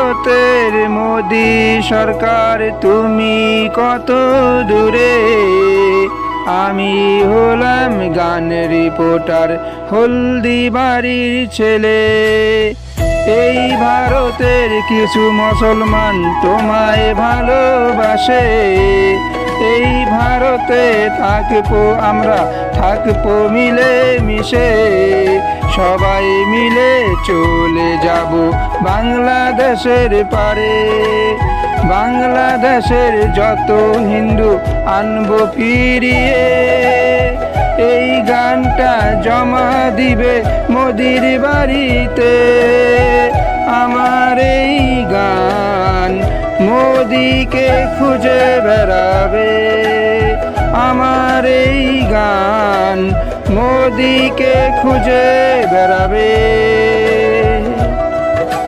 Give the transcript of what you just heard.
ভারতের মোদি সরকার তুমি কত দূরে, আমি হলাম গানের রিপোর্টার হলদিবাড়ির ছেলে। এই ভারতের কিছু মুসলমান তোমায় ভালোবাসে, এই ভারতে থাকবো আমরা, থাকবো মিলে মিশে, সবাই মিলে চলে যাব বাংলাদেশের পারে। বাংলাদেশের যত হিন্দু আনবো ফিরিয়ে, এই গানটা জমা দিবে মোদির বাড়িতে। আমার এই গান মোদিকে খুঁজে বেড়াবে, আমার এই গান মোদিকে খুঁজে বেড়াবে।